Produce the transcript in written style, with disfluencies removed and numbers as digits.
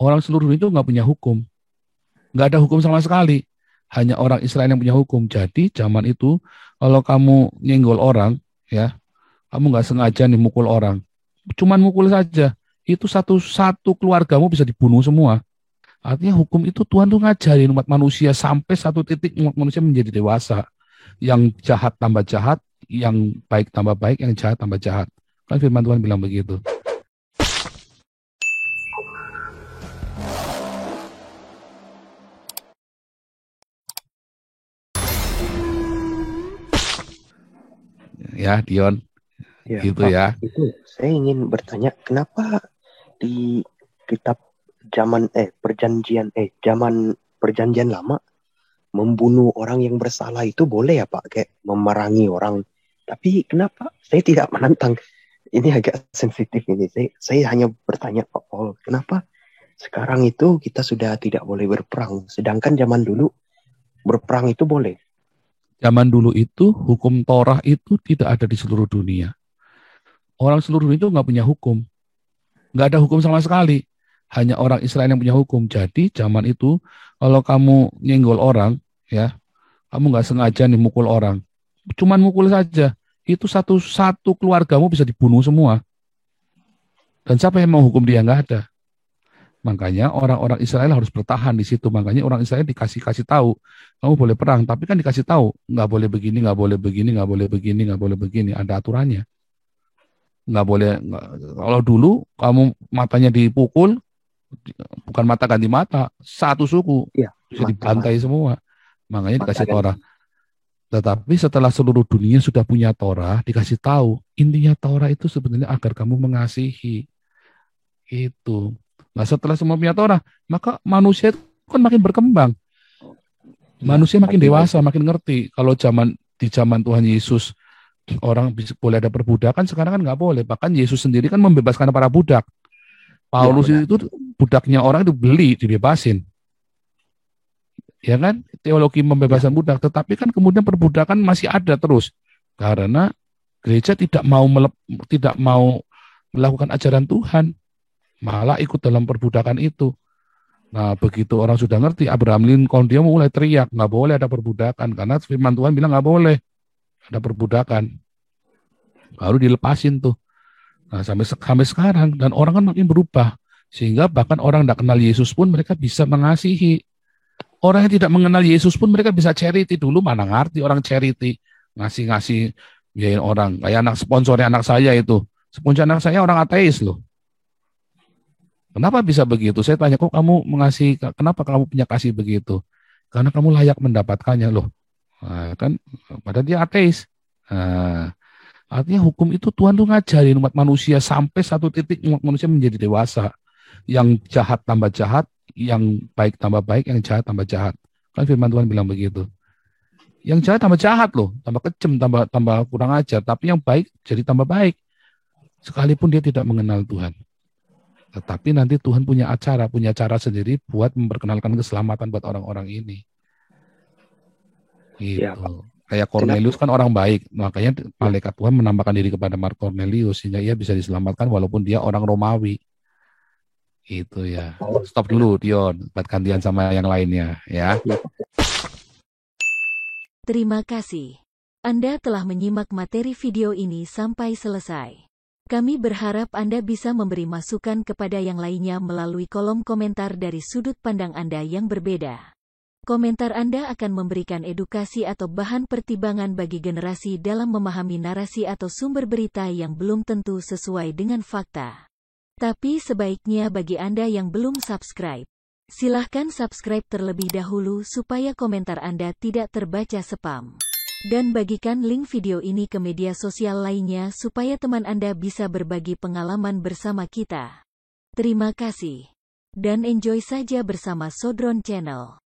Orang seluruh dunia itu nggak punya hukum. Nggak ada hukum sama sekali. Hanya orang Israel yang punya hukum. Jadi zaman itu kalau kamu nyenggol orang, ya, kamu nggak sengaja nih mukul orang. Cuman mukul saja. Itu satu keluargamu bisa dibunuh semua. Artinya hukum itu Tuhan tuh ngajarin umat manusia sampai satu titik umat manusia menjadi dewasa. Yang jahat tambah jahat, yang baik tambah baik, yang jahat tambah jahat. Kan firman Tuhan bilang begitu. Ya, Dion, Ya, gitu Pak, ya. itu saya ingin bertanya, kenapa di kitab zaman perjanjian lama membunuh orang yang bersalah itu boleh ya, Pak? Kayak memerangi orang. Tapi kenapa saya tidak menantang? Ini agak sensitif ini. Saya hanya bertanya, Pak Paul, kenapa sekarang itu kita sudah tidak boleh berperang, sedangkan zaman dulu berperang itu boleh. Zaman dulu itu hukum Torah itu tidak ada di seluruh dunia. Orang seluruh dunia itu nggak punya hukum. Nggak ada hukum sama sekali. Hanya orang Israel yang punya hukum. Jadi zaman itu kalau kamu nyenggol orang, ya, kamu nggak sengaja nih mukul orang. Cuman mukul saja. Itu satu keluargamu bisa dibunuh semua. Dan siapa yang mau hukum dia? Nggak ada. Makanya orang-orang Israel harus bertahan di situ. Makanya orang Israel dikasih tahu, kamu boleh perang, tapi kan dikasih tahu, nggak boleh begini, nggak boleh begini, nggak boleh begini, nggak boleh begini. Ada aturannya. Nggak boleh. Kalau dulu kamu matanya dipukul, bukan mata ganti mata, satu suku Ya, bisa dibantai mata-mata, semua. Makanya mata dikasih Torah. ganti. Tetapi setelah seluruh dunia sudah punya Torah, dikasih tahu intinya Torah itu sebenarnya agar kamu mengasihi. Itu. Nah setelah semua punya Torah, maka manusia itu kan makin berkembang. Ya, Manusia makin makin baik. dewasa, makin ngerti. Kalau di zaman Tuhan Yesus orang boleh ada perbudakan, sekarang kan nggak boleh. Bahkan Yesus sendiri kan membebaskan para budak. Ya, Paulus benar. itu budaknya orang itu beli, dibebasin. Ya kan? Teologi Ya, pembebasan budak. Tetapi kan kemudian perbudakan masih ada terus. Karena gereja tidak mau melakukan ajaran Tuhan. Malah ikut dalam perbudakan itu. Nah, begitu orang sudah ngerti, Abraham Lincoln dia mulai teriak, nggak boleh ada perbudakan. Karena firman Tuhan bilang nggak boleh ada perbudakan. Baru dilepasin tuh. Nah, sampai sekarang. Dan orang kan makin berubah. Sehingga bahkan orang tidak kenal Yesus pun mereka bisa mengasihi. Orang yang tidak mengenal Yesus pun mereka bisa charity. Dulu mana ngerti orang charity. Ngasih-ngasih biayain orang. Kayak sponsornya anak saya itu. Sponsor anak saya orang ateis loh. Kenapa bisa begitu? Saya tanya, kok kamu mengasihi, kenapa kamu punya kasih begitu? Karena kamu layak mendapatkannya loh. Nah, kan, padahal dia ateis. Nah, artinya hukum itu Tuhan tuh ngajarin umat manusia sampai satu titik umat manusia menjadi dewasa. Yang jahat tambah jahat, yang baik tambah baik, yang jahat tambah jahat. Kan firman Tuhan bilang begitu. Yang jahat tambah jahat loh, tambah kejam, tambah tambah kurang ajar. Tapi yang baik jadi tambah baik. Sekalipun dia tidak mengenal Tuhan. Tetapi nanti Tuhan punya cara sendiri buat memperkenalkan keselamatan buat orang-orang ini. ya, Pak. Gitu. Kayak Kenapa? Cornelius kan orang baik, makanya Ya, malaikat Tuhan menambahkan diri kepada Mark Cornelius sehingga ia bisa diselamatkan walaupun dia orang Romawi. Itu ya. Paul. Stop dulu, Dion, buat gantian sama yang lainnya ya. Ya, Pak. Terima kasih. Anda telah menyimak materi video ini sampai selesai. Kami berharap Anda bisa memberi masukan kepada yang lainnya melalui kolom komentar dari sudut pandang Anda yang berbeda. Komentar Anda akan memberikan edukasi atau bahan pertimbangan bagi generasi dalam memahami narasi atau sumber berita yang belum tentu sesuai dengan fakta. Tapi sebaiknya bagi Anda yang belum subscribe, silahkan subscribe terlebih dahulu supaya komentar Anda tidak terbaca spam. Dan bagikan link video ini ke media sosial lainnya supaya teman Anda bisa berbagi pengalaman bersama kita. Terima kasih. Dan enjoy saja bersama Sodron Channel.